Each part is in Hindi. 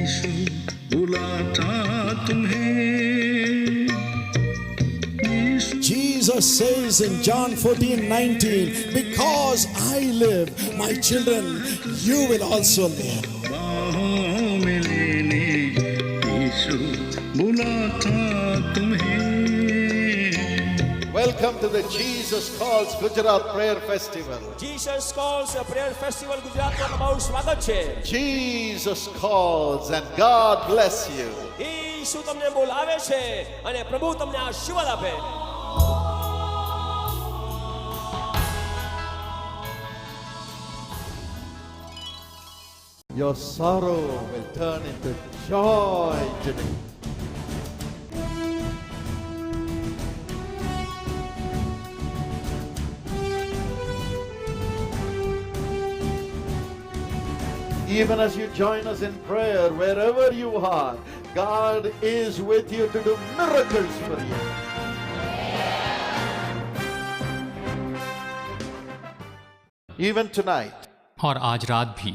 यीशु बुलाता तुम्हें। Jesus says in John 14:19, because I live, my children, you will also live. बाहों में लेने यीशु बुलाता तुम्हें। Welcome to the Jesus Calls Gujarat Prayer Festival. Jesus Calls Prayer Festival ગુજરાતમાં તમારું સ્વાગત છે. Jesus calls and God bless you. ઈસુ તમને બોલાવે છે અને પ્રભુ તમને આશીર્વાદ આપે. Your sorrow will turn into joy today. Even as you join us in prayer, wherever you are, God is with you to do miracles for you. Even tonight, और आज रात भी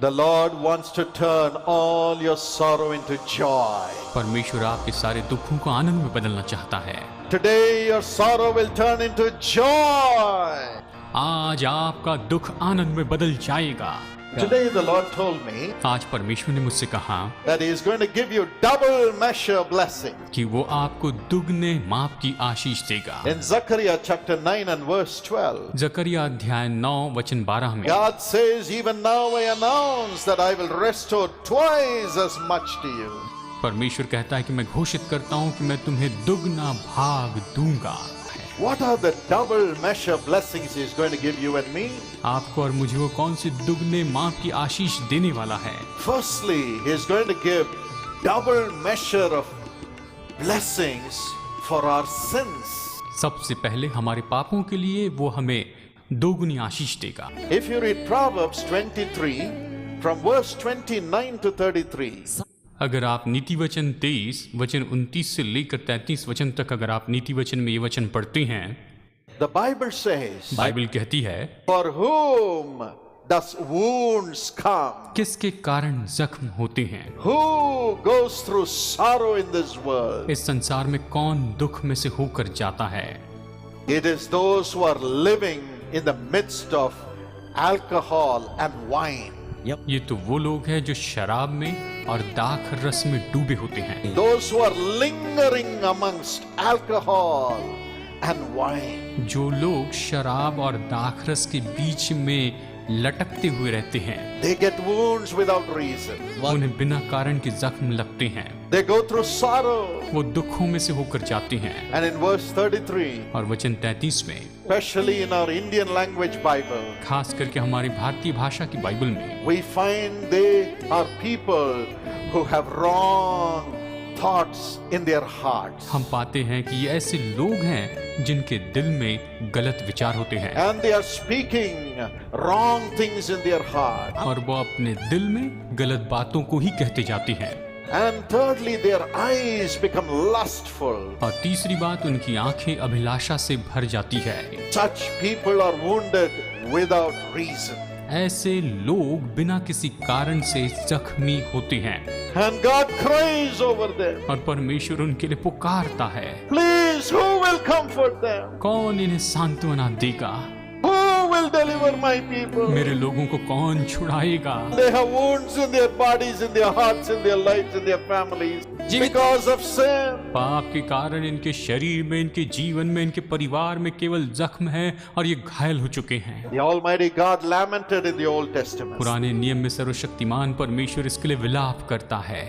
the Lord wants to turn all your sorrow into joy. परमेश्वर आपके सारे दुखों को आनंद में बदलना चाहता है. Today your sorrow will turn into joy. आज आपका दुख आनंद में बदल जाएगा. Today the Lord told me आज परमेश्वर ने मुझसे कहा that He is going to give you double measure blessing. कि वो आपको दुगने माप की आशीष देगा. In Zechariah chapter 9 and verse 12, जकरिया अध्याय 9 वचन 12 में God says, even now I announce that I will restore twice as much to you. परमेश्वर कहता है कि मैं घोषित करता हूँ कि मैं तुम्हें दुगना भाग दूंगा. What are the double measure blessings He is going to give you and me? आपको और मुझे वो कौन सी दुगने माप की आशीष देने वाला है? Firstly, He is going to give double measure of blessings for our sins. सबसे पहले हमारे पापों के लिए वो हमें दोगुनी आशीष देगा. If you read Proverbs 23 from verse 29 to 33, अगर आप नीति वचन 23 वचन 29 से लेकर 33 वचन तक अगर आप नीति वचन में ये वचन पढ़ते हैं, the Bible says, बाइबल कहती है, for whom does wounds come? किसके कारण जख्म होते हैं? Who goes through sorrow in this world? इस संसार में कौन दुख में से होकर जाता है? It is those who are living in the midst of alcohol and wine. ये तो वो लोग हैं जो शराब में और दाख रस में डूबे होते हैं. Those who are lingering amongst alcohol and wine. जो लोग शराब और दाख रस के बीच में लटकते हुए रहते हैं, They get wounds without reason. उन्हें बिना कारण के जख्म लगते हैं. They go through sorrow. वो दुखों में से होकर जाते हैं. And in verse 33, और वचन 33 में, especially in our Indian language Bible, खास करके हमारी भारतीय भाषा की बाइबल में we find they are people who have wrong thoughts in their hearts. हम पाते हैं कि ये ऐसे लोग हैं जिनके दिल में गलत विचार होते हैं And they are speaking wrong things in their heart. और वो अपने दिल में गलत बातों को ही कहते जाते हैं. And thirdly, their eyes become lustful. और तीसरी बात, उनकी आंखें अभिलाषा से भर जाती है. Such people are wounded without reason. ऐसे लोग बिना किसी कारण से जख्मी होते हैं. And God cries over them. और परमेश्वर उनके लिए पुकारता है. Please, who will comfort them? कौन इन्हें सांत्वना देगा? Who will deliver my people? मेरे लोगों को कौन छुड़ाएगा? They have wounds in their bodies, in their hearts, in their lives, in their families because of sin. पाप के कारण इनके शरीर में, इनके जीवन में, इनके परिवार में केवल जख्म है और ये घायल हो चुके हैं. The Almighty God lamented in the Old Testament. पुराने नियम में सर्वशक्तिमान परमेश्वर इसके लिए विलाप करता है,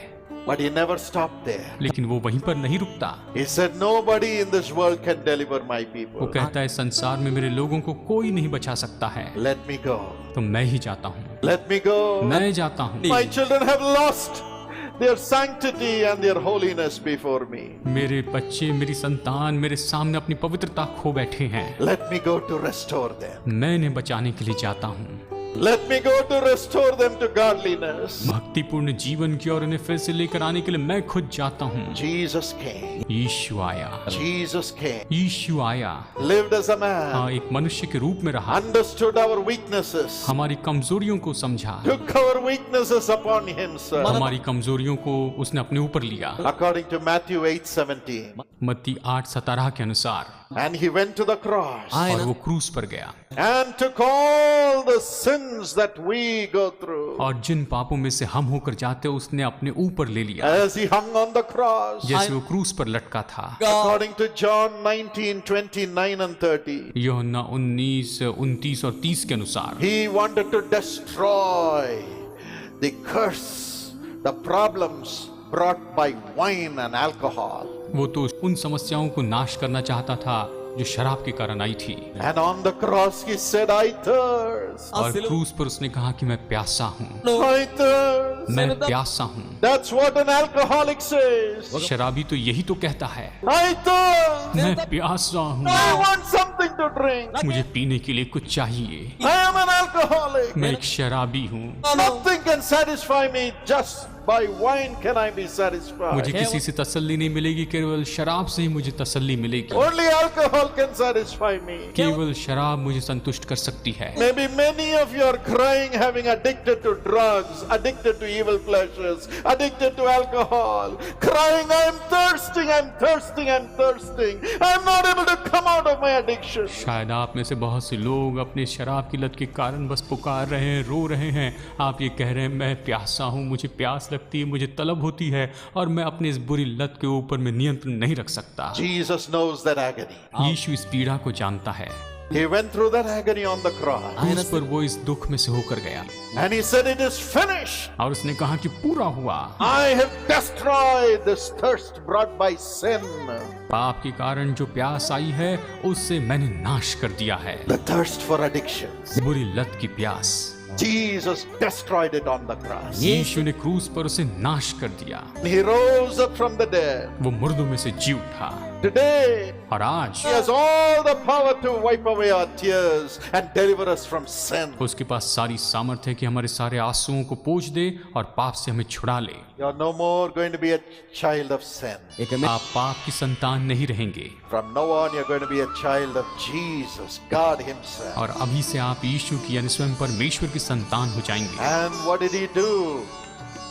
But He never stopped there. लेकिन वो वहीं पर नहीं रुकता. He said, nobody in this world can deliver my वो people. कहता है, संसार में मेरे लोगों को कोई नहीं बचा सकता है, Let me go. तो मैं ही जाता हूँ. Let me go. मैं जाता हूँ. My children have lost their sanctity and their holiness before me. मेरे बच्चे, मेरी संतान मेरे सामने अपनी पवित्रता खो बैठे हैं. Let me go to restore them. मैं इन्हें बचाने के लिए जाता हूँ. Let me go to restore them to godliness. भक्तिपूर्ण जीवन की और उन्हें फिर से लेकर आने के लिए मैं खुद जाता हूँ। Jesus came. यीशु आया, Jesus came. यीशु आया, Lived as a man. हाँ, एक मनुष्य के रूप में रहा, Understood our weaknesses. हमारी कमजोरियों को समझा, Took our weaknesses upon himself. हमारी कमजोरियों को उसने अपने ऊपर लिया। According to Matthew 8:17. मत्ती 8:17 के अनुसार, And he went to the cross. और वो क्रूस पर गया And took all the sins that we go through. और जिन पापों में से हम होकर जाते उसने अपने ऊपर ले लिया, As he hung on the cross. जैसे वो क्रूस पर लटका था। According to John 19:29 and 30. यूहन्ना 19, 29 और 30 के अनुसार, He wanted to destroy the curse, the problems brought by wine and alcohol. वो तो उन समस्याओं को नाश करना चाहता था जो शराब के कारण आई थी। And on the cross he said, I thirst. और क्रूस पर उसने कहा कि मैं प्यासा हूँ, I thirst. मैं प्यासा हूँ। That's what an alcoholic says. शराबी तो यही तो कहता है, I thirst. मैं प्यासा हूँ, I want something to drink. मुझे पीने के लिए कुछ चाहिए। I am an alcoholic. मैं एक शराबी हूँ, Nothing can satisfy me. Just by wine can I be satisfied. मुझे किसी से तसल्ली नहीं मिलेगी, केवल शराब से ही मुझे तसल्ली मिलेगी। Only alcohol can satisfy me. केवल शराब मुझे संतुष्ट कर सकती है। Maybe many of you are crying, having addicted to drugs, addicted to evil pleasures, addicted to alcohol, crying, I'm thirsting, I'm thirsting, I'm thirsting. I'm not able to come out of my addiction. शायद आप में से बहुत से लोग अपने शराब की लत के कारण बस पुकार रहे हैं, रो रहे हैं। आप ये कह रहे हैं, मैं प्यासा हूँ, मुझे प्यास लगती है, मुझे तलब होती है और मैं अपने इस बुरी लत के ऊपर में नियंत्रण नहीं रख सकता। Jesus knows that agony. यीशु इस पीड़ा को जानता है। He went through that agony on the cross. क्रूस पर वो इस दुख में से होकर गया And he said, it is finished. और उसने कहा कि पूरा हुआ। I have destroyed this thirst brought by sin. पाप के कारण जो प्यास आई है उससे मैंने नाश कर दिया है। The thirst for addictions. बुरी लत की प्यास Jesus destroyed it on the cross. यीशु ने क्रूस पर उसे नाश कर दिया। He rose up from the dead. वो मुर्दों में से जी उठा Today, और आज He has all the power to wipe away our tears and deliver us from sin. उसके पास सारी सामर्थ्य है कि हमारे सारे आंसुओं को पोंछ दे और पाप से हमें छुड़ा ले। You are no more going to be a child of sin. आप पाप की संतान नहीं रहेंगे From now on, you're going to be a child of Jesus, God Himself. और अभी से आप यीशु की यानी स्वयं परमेश्वर की संतान हो जाएंगे। And what did He do?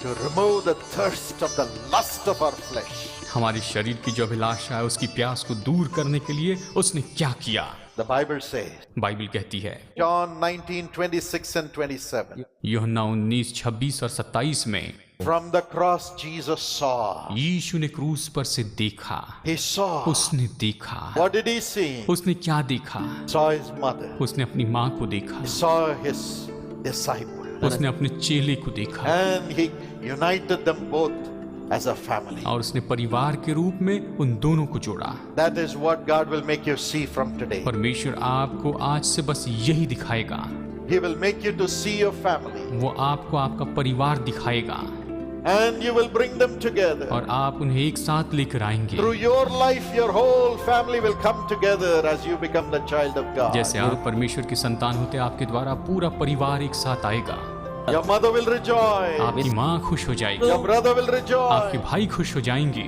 To remove the thirst of the lust of our flesh. हमारे शरीर की जो अभिलाषा है उसकी प्यास को दूर करने के लिए उसने क्या किया? The Bible says, बाइबल कहती है John 19:26 and 27. यूहन्ना 19, 26 और 27 में, From the cross, Jesus saw. यीशु ने क्रूस पर से देखा। He saw. उसने देखा। What did He see? उसने क्या देखा? Saw His mother. उसने अपनी माँ को देखा। He saw His disciple. उसने अपने चेले को देखा And He united them both as a family. और उसने परिवार के रूप में उन दोनों को जोड़ा। That is what God will make you see from today. परमेश्वर आपको आज से बस यही दिखाएगा। He will make you to see your family. वो आपको आपका परिवार दिखाएगा And you will bring them together. और आप उन्हें एक साथ लेकर आएंगे। Through your life, your whole family will come together as you become the child of God. जैसे आप परमेश्वर की संतान होते, आपके द्वारा पूरा परिवार एक साथ आएगा। Your mother will rejoice. आपकी माँ खुश हो जाएगी, Your brother will आपके rejoice. भाई खुश हो जाएंगे,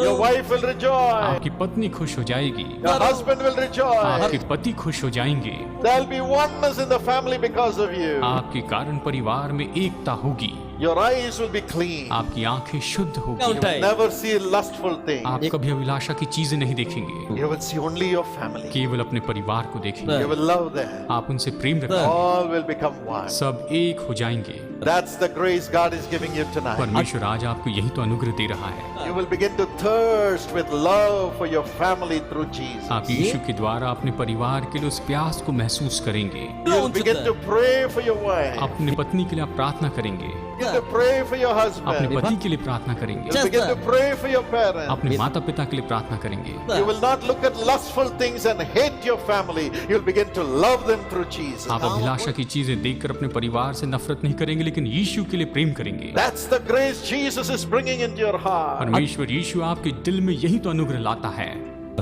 Your wife will rejoice. आपकी पत्नी खुश हो जाएगी, Your husband will आपके rejoice. पति खुश हो जाएंगे। There will be oneness in the family because of you. आपके कारण परिवार में एकता होगी। Your eyes will be clean. आपकी आंखें शुद्ध होगी। You will never see lustful things. आप कभी अभिलाषा की चीजें नहीं देखेंगे, You will see only your family. केवल अपने परिवार को देखेंगे। You will love them. आप उनसे प्रेम रखेंगे, All will become one. सब एक हो जाएंगे। That's the grace God is giving you tonight. परमेश्वर आज आपको यही तो अनुग्रह दे रहा है। You will begin to thirst with love for your family through Jesus. आप यीशु के द्वारा अपने परिवार के लिए उस प्यास को महसूस करेंगे। You will begin to pray for your wife. अपने पत्नी के लिए आप प्रार्थना करेंगे, Begin to pray for your अपने husband. पति के लिए प्रार्थना करेंगे, You begin to pray for your parents. अपने माता पिता के लिए प्रार्थना करेंगे। You will not look at lustful things and hate your family. You'll begin to love them through Jesus. आप अभिलाषा की चीजें देखकर अपने परिवार से नफरत नहीं करेंगे, लेकिन यीशु के लिए प्रेम करेंगे। That's the grace Jesus is bringing into your heart. परमेश्वर यीशु आपके दिल में यही तो अनुग्रह लाता है।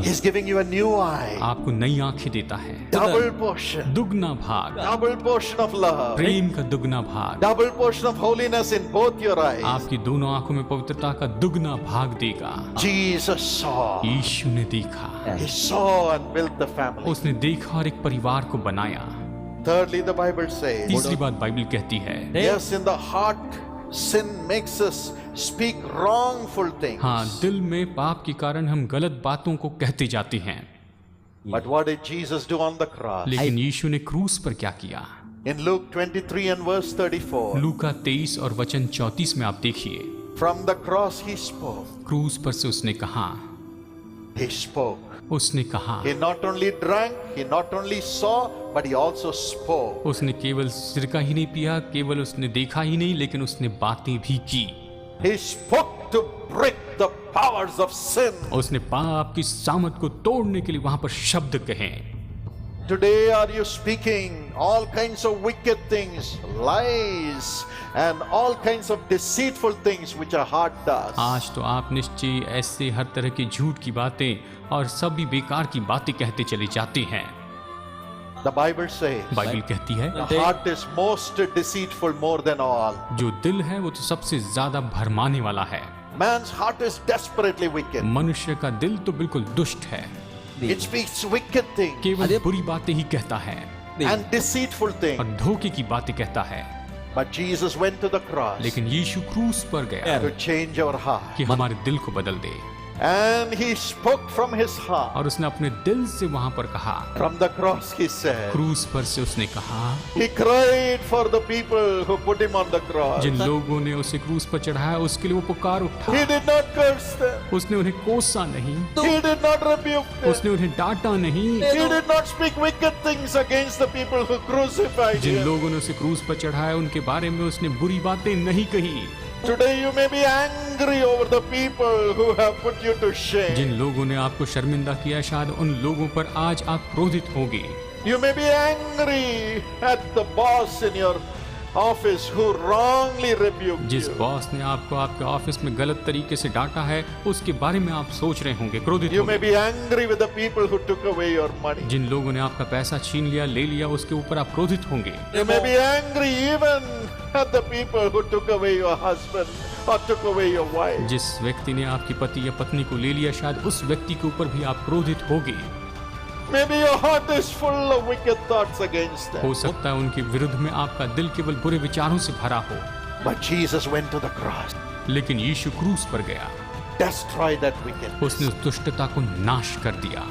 He's giving you a new eye, आपको नई आंखें देता है, double portion, दुगना भाग, double portion of love, प्रेम का दुगना भाग, double portion of holiness in both your eyes. आपकी दोनों आंखों में पवित्रता का दुगना भाग देगा। Jesus saw. यीशु ने देखा, He saw and built the family. उसने देखा और एक परिवार को बनाया। Thirdly, the Bible says, तीसरी बात बाइबल कहती है, yes, in the heart, sin makes us speak wrongful things. हाँ, दिल में पाप के कारण हम गलत बातों को कहते जाते हैं। But what did Jesus do on the cross? लेकिन यीशु ने क्रूस पर क्या किया? In Luke 23 and verse 34, लूका 23 और वचन 34 में आप देखिए, from the cross he spoke. क्रूस पर से उसने कहा, He spoke. उसने कहा, He not only drank, he not only saw, but he also spoke. उसने केवल सिरका ही नहीं पिया, केवल उसने देखा ही नहीं, लेकिन उसने बातें भी की। He spoke to break the powers of sin. उसने पाप की सामत को तोड़ने के लिए वहां पर शब्द कहे। Today are you speaking all kinds of wicked things, lies, and all kinds of deceitful things which a heart does. आज तो आप निश्चय ऐसे हर तरह की झूठ की बातें और सभी बेकार की बातें कहते चले जाते हैं। The Bible says, बाइबल कहती है, the heart is most deceitful more than all. जो दिल है वो तो सबसे ज्यादा भरमाने वाला है। Man's heart is desperately wicked. मनुष्य का दिल तो बिल्कुल दुष्ट है, It speaks wicked things केवल बुरी बातें ही कहता है and deceitful और things. धोखे की बातें कहता है। But Jesus went to the cross लेकिन यीशु क्रूस पर गया to change our heart. कि हमारे दिल को बदल दे, And he spoke from his heart. और उसने अपने दिल से वहां पर कहा। From the cross he said, क्रूस पर से उसने कहा, he cried for the people who put him on the cross. जिन लोगों ने उसे क्रूस पर चढ़ाया उसके लिए वो पुकार उठा। He did not curse them. उसने उन्हें कोसा नहीं, He did not rebuke them. उसने उन्हें डांटा नहीं। He did not speak wicked things against the people who crucified Jin him. लोगों ने उसे क्रूस पर चढ़ाया उनके बारे में उसने बुरी बातें नहीं कही। Today you may be angry over the people who have put you to shame. जिन लोगों ने आपको शर्मिंदा किया, शायद उन लोगों पर आज आप क्रोधित होंगे। You may be angry at the boss in your office who wrongly rebuked जिस you. बॉस ने आपको आपके ऑफिस में गलत तरीके से डांटा है उसके बारे में आप सोच रहे होंगे, क्रोधित You may होंगे। be angry with the people who took away your money. जिन लोगों ने आपका पैसा छीन लिया, ले लिया, उसके ऊपर आप क्रोधित होंगे। You may be angry even at the people who took away your husband or took away your wife. जिस व्यक्ति ने आपकी पति या पत्नी को ले लिया, शायद उस व्यक्ति के ऊपर भी आप क्रोधित होगे। Maybe your heart is full of wicked thoughts against them. हो सकता है उनके विरुद्ध में आपका दिल केवल बुरे विचारों से भरा हो, But Jesus went to the cross, लेकिन यीशु क्रूस पर गया, destroyed that wickedness, उसने उस दुष्टता को नाश कर दिया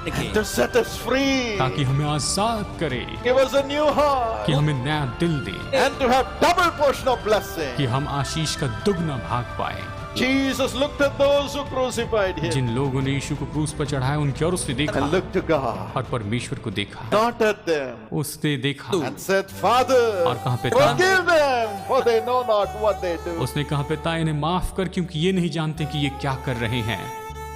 and to set us free, ताकि हमें आजाद करे, give us a new heart, कि हमें नया दिल दे, and to have double portion of blessing. कि हम आशीष का दुगना भाग पाए। Jesus looked at those who crucified him जिन लोगों ने यीशु को क्रूस पर चढ़ाया उनकी ओर उसने देखा and looked to God, और परमेश्वर को देखा, not at them, उसने देखा and said, Father, और कहा, पिता, forgive them, for they know not what they do. उसने कहा, पिता इन्हें माफ कर क्योंकि ये नहीं जानते कि ये क्या कर रहे हैं,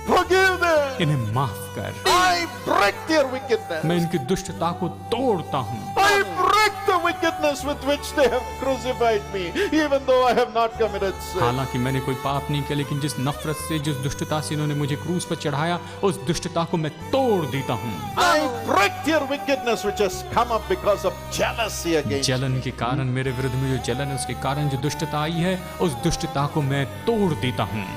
Forgive them. इन्हें माफ कर। I break their wickedness. मैं इनकी दुष्टता को तोड़ता हूँ, I break the wickedness with which they have crucified me, even though I have not committed sin. हालांकि मैंने कोई पाप नहीं किया, लेकिन जिस नफरत से, जिस दुष्टता से इन्होंने मुझे क्रूस पर चढ़ाया, उस दुष्टता को मैं तोड़ देता हूँ। I break their wickedness which has come up because of jealousy against me. जलन के कारण, मेरे विरुद्ध में जो जलन है उसके कारण जो दुष्टता आई है, उस दुष्टता को मैं तोड़ देता हूँ।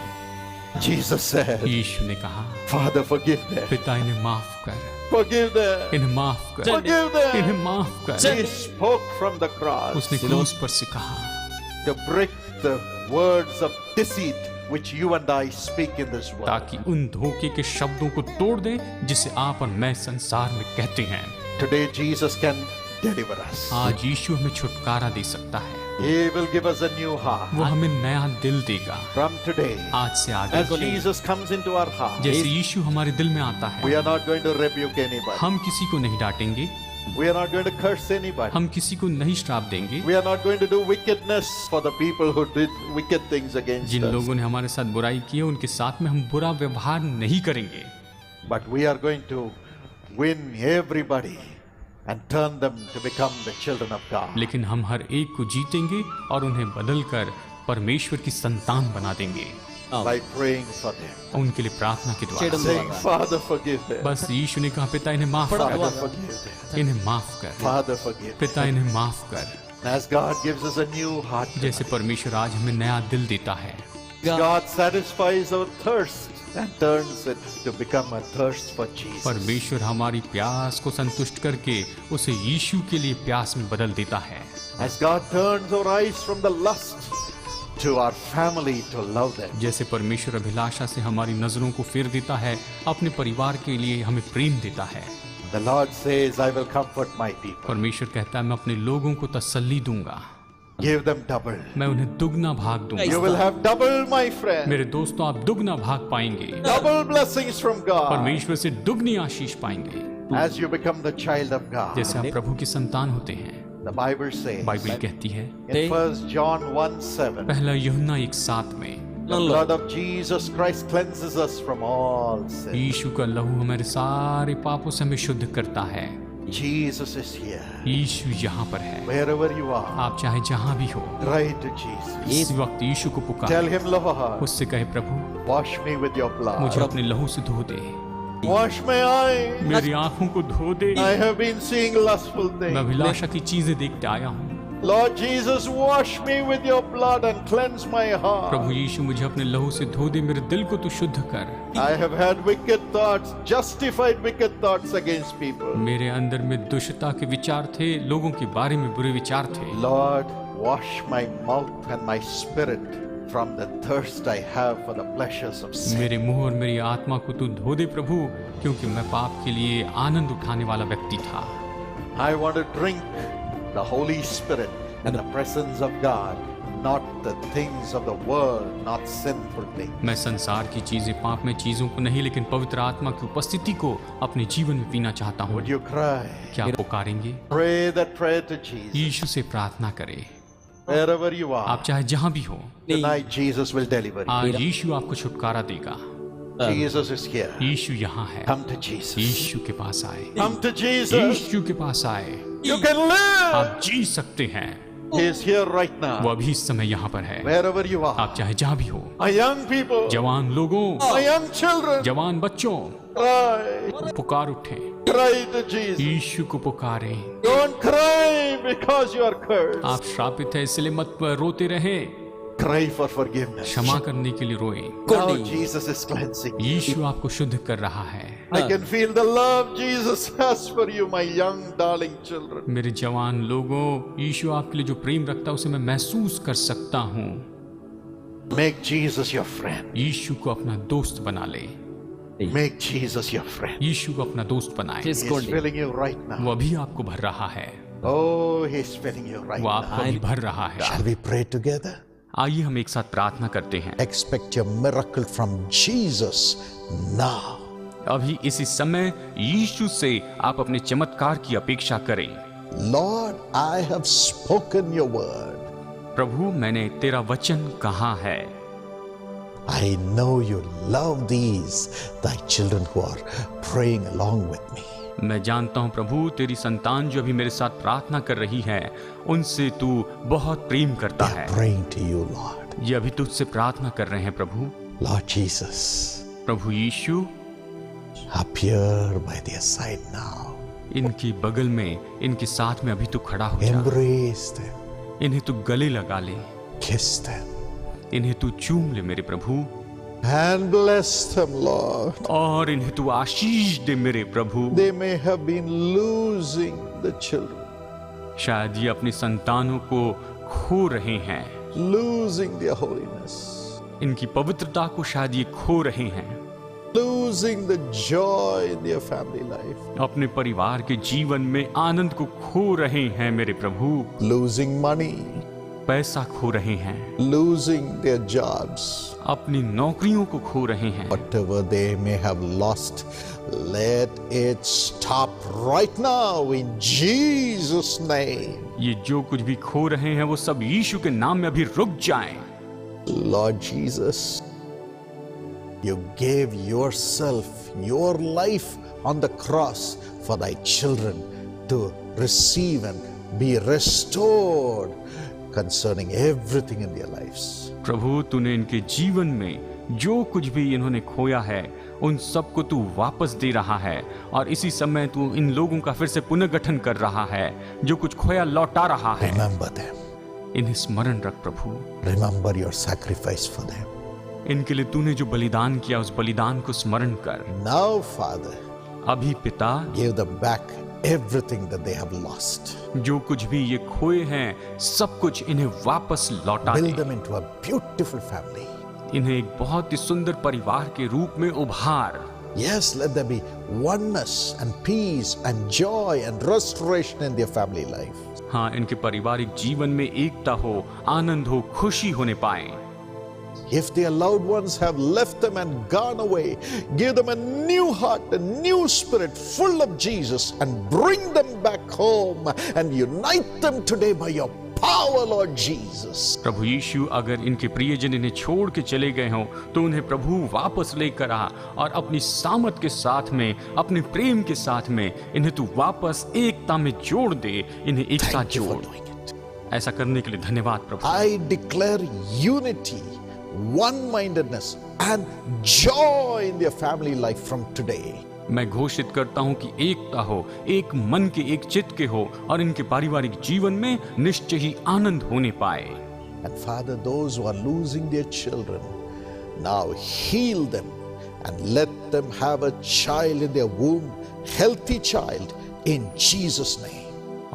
Jesus said, यीशु ने कहा, Father, forgive them. पिता इन्हें माफ कर, Forgive them. इन्हें माफ कर, Forgive them. इन्हें माफ कर। He spoke from the cross उसने क्रूस पर से कहा to break the words of deceit which you and I speak in this world. ताकि उन धोखे के शब्दों को तोड़ दे जिसे आप और मैं संसार में कहते हैं। Today Jesus can deliver us. आज यीशु हमें छुटकारा दे सकता है, He will give us a new heart. वो हमें नया दिल देगा। From today, आज से आगे as Jesus comes into our heart, जैसे यीशु हमारे दिल में आता we है, are not going to rebuke anybody. हम किसी को नहीं डांटेंगे, We are not going to curse anybody. हम किसी को नहीं श्राप देंगे। We are not going to do wickedness for the people who did wicked things against Jin us. लोगों ने हमारे साथ बुराई की है उनके साथ में हम बुरा व्यवहार नहीं करेंगे, But we are going to win everybody and turn them to become the children of God. लेकिन हम हर एक को जीतेंगे और उन्हें बदलकर परमेश्वर की संतान बना देंगे। by praying for them. उनके लिए प्रार्थना के द्वारा చేయడం Saying, ద్వారా Father, forgive them. बस यीशु ने कहा पिता इन्हें माफ Father, कर, forgive them. इन्हें माफ कर, Father, forgive them. पिता इन्हें माफ कर। As God gives us a new heart, जैसे परमेश्वर आज हमें नया दिल देता है, God satisfies our thirst and turns it to become a thirst for Jesus. परमेश्वर हमारी प्यास को संतुष्ट करके उसे यीशु के लिए प्यास में बदल देता है। As God turns our eyes from the lust to our family to love them. जैसे परमेश्वर अभिलाषा से हमारी नजरों को फेर देता है, अपने परिवार के लिए हमें प्रेम देता है। The Lord says, I will comfort my people. परमेश्वर कहता है मैं अपने लोगों को तसल्ली दूंगा, Give them double. मैं उन्हें दुगना भाग दूंगा। You will have double, my friend. मेरे दोस्तों, आप दुगना भाग पाएंगे, Double blessings from God. परमेश्वर से दुगनी आशीष पाएंगे। As you become the child of God. जैसे आप प्रभु की संतान होते हैं, The Bible says बाइबल कहती है in 1 John 1:7, पहला यूहन्ना 1:7 में, the blood of Jesus Christ cleanses us from all sin. यीशु का लहू हमारे सारे पापों से हमें शुद्ध करता है। Jesus is here. यीशु यहाँ पर है। Wherever you are, आप चाहे जहाँ भी हो, cry to Jesus. इस वक्त यीशु को Tell पुकार, him, Lord, उससे कहे प्रभु wash me with your मुझे blood. अपने लहू से धो दे, Wash my eyes. मेरी आंखों को धो दे। I have been seeing lustful मैं things. अभिलाषा की चीजें देखते आया हूँ। Lord Jesus, wash me with your blood and cleanse my heart. प्रभु यीशु मुझे अपने लहू से धो दे, मेरे दिल को तू शुद्ध कर। I have had wicked thoughts, justified wicked thoughts against people. मेरे अंदर में दुष्टता के विचार थे, लोगों के बारे में बुरे विचार थे। Lord, wash my mouth and my spirit from the thirst I have for the pleasures of sin. मेरे मुंह और मेरी आत्मा को तू धो दे प्रभु, क्योंकि मैं पाप के लिए आनंद उठाने वाला व्यक्ति था। I want to drink the Holy Spirit in the presence of God, not the things of the world, not sinful things. मैं संसार की चीजें, पाप में चीजों को नहीं, लेकिन पवित्र आत्मा की उपस्थिति को अपने जीवन में पीना चाहता हूँ। Would you cry? क्या आप पुकारेंगे? Pray that prayer to Jesus. यीशु से प्रार्थना करें। Wherever you are, आप चाहे जहाँ भी हो, tonight Jesus will deliver you. आज यीशु आपको छुटकारा देगा। Jesus is here. यीशु यहाँ है। Come to Jesus. यीशु के पास आए, Come to Jesus. यीशु के पास आए। You can live. आप जी सकते हैं। He is here right वो now. अभी इस समय यहाँ पर है। Wherever you are. आप चाहे जहाँ भी हो, My young people, जवान लोगों, my young children, जवान बच्चों, cry. पुकार उठे, Cry to Jesus. यीशु को पुकारे। Don't cry because you are cursed. आप श्रापित है इसलिए मत रोते रहे, Cry for forgiveness. क्षमा करने के लिए रोए। Now Jesus is cleansing you. यीशु आपको शुद्ध कर रहा है। I can feel the love Jesus has for you, my young darling children. मेरे जवान लोगों, यीशु आपके लिए जो प्रेम रखता है उसे मैं महसूस कर सकता हूँ। Make Jesus your friend. यीशु को अपना दोस्त बना ले, Make Jesus your friend. यीशु को अपना दोस्त बनाए। He's filling you right now. वो अभी आपको भर रहा है, Oh, He's filling you right वो now. आपको अभी भर रहा है। Shall we pray together? आइए हम एक साथ प्रार्थना करते हैं। Expect your miracle from Jesus now. अभी इसी समय यीशु से आप अपने चमत्कार की अपेक्षा करें। Lord, I have spoken your word. प्रभु, मैंने तेरा वचन कहा है। I know you love these, thy children who are praying along with me. मैं जानता हूँ प्रभु, तेरी संतान जो अभी मेरे साथ प्रार्थना कर रही है, उनसे तू बहुत प्रेम करता They है। are praying to you, Lord. ये अभी तुझसे प्रार्थना कर रहे हैं प्रभु। Lord Jesus, Prabhu Yeshu, appear by their side now. इनकी बगल में, इनके साथ में अभी तू खड़ा हो जा। Embrace them, इन्हें तू गले लगा ले, kiss them, इन्हें तू चूम ले मेरे प्रभु, and bless them, Lord. और इन्हें तू आशीष दे मेरे प्रभु। They may have been losing the children, शायद ये अपनी संतानों को खो रहे हैं, losing their holiness, इनकी पवित्रता को शायद ये खो रहे हैं, losing the joy in their family life, अपने परिवार के जीवन में आनंद को खो रहे हैं मेरे प्रभु, losing money, पैसा खो रहे हैं, losing their jobs. अपनी नौकरियों को खो रहे हैं। Whatever they may have lost, let it stop right now in Jesus' name. ये जो कुछ भी खो रहे हैं वो सब यीशु के नाम में अभी रुक जाएं। Lord Jesus, you gave yourself, your life on the cross for thy children to receive and be restored. concerning everything in their lives. प्रभु तूने इनके जीवन में जो कुछ भी इन्होंने खोया है उन सबको तू वापस दे रहा है और इसी समय तू इन लोगों का फिर से पुनर्गठन कर रहा है, जो कुछ खोया लौटा रहा है। Remember them. इन्हें स्मरण रख प्रभु, Remember your sacrifice for them. इनके लिए तूने जो बलिदान किया उस बलिदान को स्मरण कर। Now, Father, अभी पिता give them back everything that they have lost. जो कुछ भी ये खोए हैं सब कुछ इन्हें वापस लौटा Build they. them into a beautiful family. इन्हें एक बहुत ही सुंदर परिवार के रूप में उभार। Yes, let there be oneness and peace and joy and restoration in their family life. हाँ, इनके पारिवारिक जीवन में एकता हो, आनंद हो, खुशी होने पाए। If their loved ones have left them and gone away, give them a new heart, a new spirit full of Jesus, and bring them back home and unite them today by your power, Lord Jesus. प्रभु यीशु, अगर इनके प्रियजन इन्हें छोड़ के चले गए हों तो उन्हें प्रभु वापस लेकर आ और अपनी सामर्थ के साथ में, अपने प्रेम के साथ में इन्हें तू वापस एकता में जोड़ दे, इन्हें एक साथ Thank you for जोड़। doing it. ऐसा करने के लिए धन्यवाद प्रभु। I declare unity, one-mindedness and joy in their family life from today. मैं घोषित करता हूं कि एकता हो, एक मन के, एक चित्त के हो और इनके पारिवारिक जीवन में निश्चय ही आनंद होने पाए। And Father, those who are losing their children, now heal them and let them have a child in their womb, healthy child, in Jesus' name.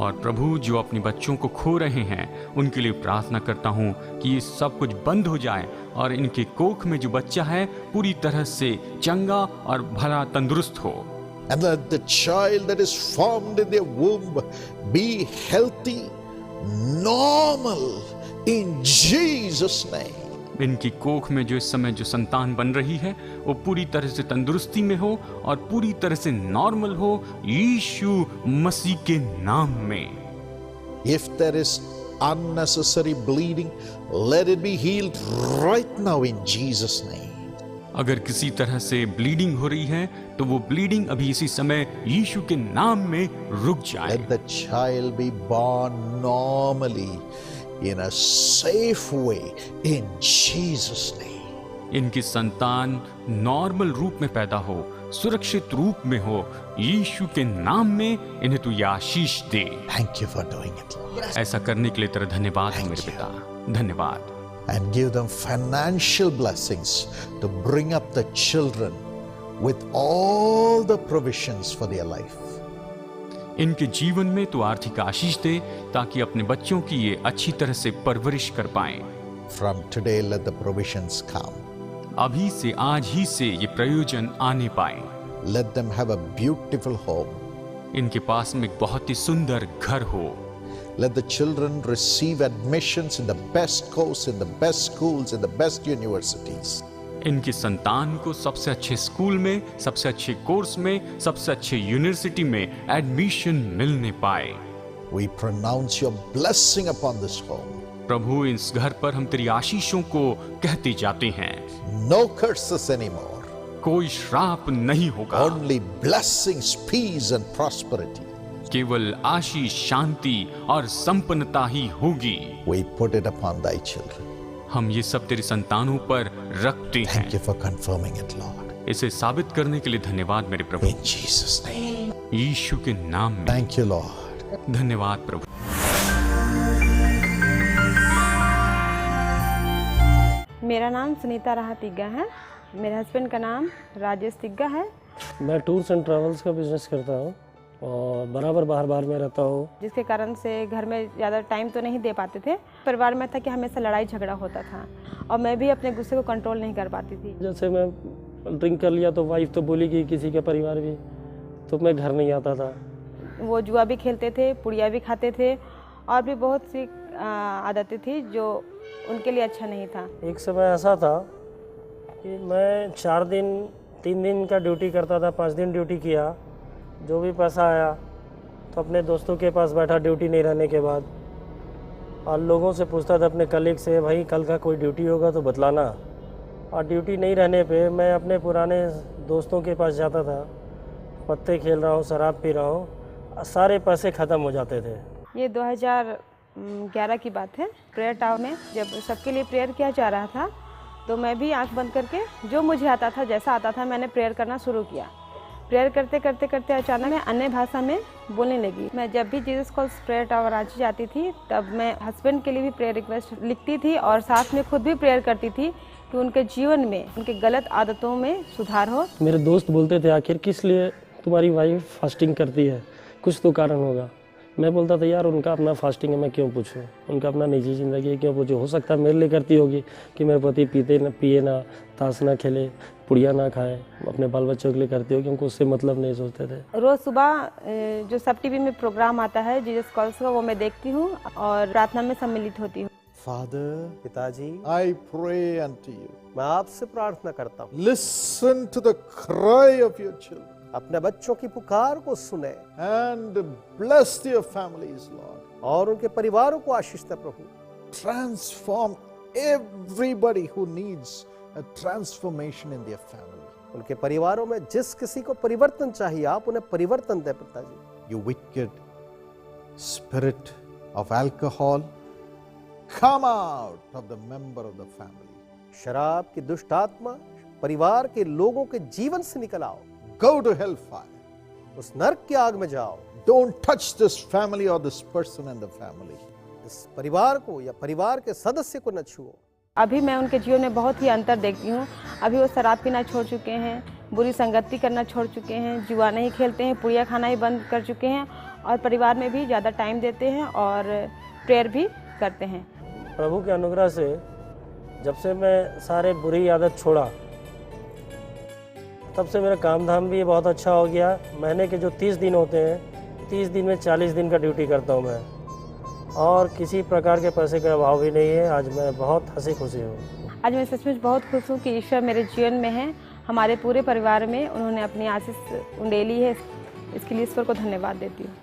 और प्रभु, जो अपने बच्चों को खो रहे हैं उनके लिए प्रार्थना करता हूं कि ये सब कुछ बंद हो जाए और इनके कोख में जो बच्चा है पूरी तरह से चंगा और भला तंदुरुस्त हो। And let the child that is formed in their womb be healthy, normal, in Jesus' name. इनकी कोख में जो इस समय जो संतान बन रही है वो पूरी तरह से तंदुरुस्ती में हो और पूरी तरह से नॉर्मल हो, यीशु मसीह के नाम में। If there is unnecessary bleeding, let it be healed right now in Jesus' name. अगर किसी तरह से ब्लीडिंग हो रही है तो वो ब्लीडिंग अभी इसी समय यीशु के नाम में रुक जाए। Let the child be born normally in a safe way in Jesus' name. इनकी संतान नॉर्मल रूप में पैदा हो, सुरक्षित रूप में हो, यीशु के नाम में इन्हें तू ये आशीष दे। Thank you for doing it, Lord. ऐसा करने के लिए तेरा धन्यवाद है मेरे पिता, धन्यवाद। And give them financial blessings to bring up the children with all the provisions for their life. इनके जीवन में तो आर्थिक आशीष दे ताकि अपने बच्चों की ये अच्छी तरह से परवरिश कर पाएं। From today, let the provisions come. अभी से, आज ही से ये प्रयोजन आने पाए। Let them have a beautiful home. इनके पास में एक बहुत ही सुंदर घर हो। Let the children receive admissions in the best course, in the best schools, in the best universities. इनकी संतान को सबसे अच्छे स्कूल में, सबसे अच्छे कोर्स में, सबसे अच्छे यूनिवर्सिटी में एडमिशन मिलने पाए। We pronounce your blessing upon this home. प्रभु, इस घर पर हम तेरी आशीषों को कहते जाते हैं। No curses anymore. कोई श्राप नहीं होगा, Only blessings, peace and prosperity. केवल आशीष, शांति और संपन्नता ही होगी। We put it upon thy children. हम ये सब तेरी संतानों पर रखते हैं। Thank you for confirming it, Lord. इसे साबित करने के लिए धन्यवाद मेरे प्रभु, In Jesus' name. यीशु के नाम में Thank you, Lord. धन्यवाद प्रभु। मेरा नाम सुनीता राहा तिग्गा है। मेरे हस्बैंड का नाम राजेश तिग्गा है। मैं टूर्स एंड ट्रैवल्स का बिजनेस करता हूँ और बराबर बाहर में रहता हूँ। जिसके कारण से घर में ज़्यादा टाइम तो नहीं दे पाते थे। परिवार में था कि हमेशा लड़ाई झगड़ा होता था और मैं भी अपने गुस्से को कंट्रोल नहीं कर पाती थी। जैसे मैं ड्रिंक कर लिया तो वाइफ तो बोली कि किसी का परिवार भी, तो मैं घर नहीं आता था। वो जुआ भी खेलते थे, पुड़िया भी खाते थे और भी बहुत सी आदतें थी जो उनके लिए अच्छा नहीं था। एक समय ऐसा था कि मैं 3 दिन का ड्यूटी करता था, 5 दिन ड्यूटी किया, जो भी पैसा आया तो अपने दोस्तों के पास बैठा ड्यूटी नहीं रहने के बाद, और लोगों से पूछता था अपने कलीग से, भाई कल का कोई ड्यूटी होगा तो बतलाना। और ड्यूटी नहीं रहने पे मैं अपने पुराने दोस्तों के पास जाता था, पत्ते खेल रहा हूँ, शराब पी रहा हूँ, सारे पैसे ख़त्म हो जाते थे। ये 2000 2011 की बात है। प्रेयर टावर में जब सबके लिए प्रेयर किया जा रहा था तो मैं भी आंख बंद करके जो मुझे आता था, जैसा आता था, मैंने प्रेयर करना शुरू किया। प्रेयर करते करते करते अचानक मैं अन्य भाषा में बोलने लगी। मैं जब भी Jesus calls prayer tower Ranchi जाती थी तब मैं हस्बैंड के लिए भी प्रेयर रिक्वेस्ट लिखती थी और साथ में खुद भी प्रेयर करती थी कि उनके जीवन में, उनके गलत आदतों में सुधार हो। मेरे दोस्त बोलते थे आखिर किस लिए तुम्हारी वाइफ फास्टिंग करती है, कुछ तो कारण होगा। मैं बोलता था यार उनका अपना फास्टिंग है, मैं क्यों पूछूं, उनका अपना निजी ज़िंदगी है, क्यों पूछूं। हो सकता है मेरे लिए करती होगी कि मेरे पति पिए ना, ताश ना खेले, पुड़िया ना खाए, अपने बाल बच्चों के लिए करती होगी, उनको उससे मतलब नहीं सोचते थे। रोज़ सुबह जो सब टीवी में प्रोग्राम आता है जीसस कॉल्स का, वो मैं देखती हूँ और प्रार्थना में सम्मिलित होती हूँ। Father, पिताजी, I pray unto you. मैं आपसे प्रार्थना करता हूँ, Listen to the cry of your children अपने बच्चों की पुकार को सुने and bless their families, Lord. और उनके परिवारों को आशीष दे प्रभु। Transform everybody who needs a transformation in their family. उनके परिवारों में जिस किसी को परिवर्तन चाहिए आप उन्हें परिवर्तन दे पिताजी। You wicked spirit of alcohol, come out of the member of the family. शराब की दुष्ट आत्मा परिवार के लोगों के जीवन से निकल आओ, Go to hellfire. उस नरक की आग में जाओ। Don't touch this family or this person and the family. इस परिवार को या परिवार के सदस्य को न छुओ। अभी मैं उनके जीवन में बहुत ही अंतर देखती हूँ। अभी वो शराब पीना छोड़ चुके हैं, बुरी संगति करना छोड़ चुके हैं, जुआ नहीं खेलते हैं, पुड़िया खाना ही बंद कर चुके हैं और परिवार में भी ज़्यादा टाइम देते हैं और प्रेयर भी करते हैं। प्रभु के अनुग्रह से जब से मैं सारे बुरी आदत छोड़ा तब से मेरा काम धाम भी बहुत अच्छा हो गया। महीने के जो 30 दिन होते हैं, 30 दिन में 40 दिन का ड्यूटी करता हूँ मैं और किसी प्रकार के पैसे का अभाव भी नहीं है। आज मैं बहुत हंसी खुशी हूँ। आज मैं सचमुच बहुत खुश हूँ कि ईश्वर मेरे जीवन में है, हमारे पूरे परिवार में उन्होंने अपनी आशीष उंडेली है। इसके लिए ईश्वर को धन्यवाद देती हूँ।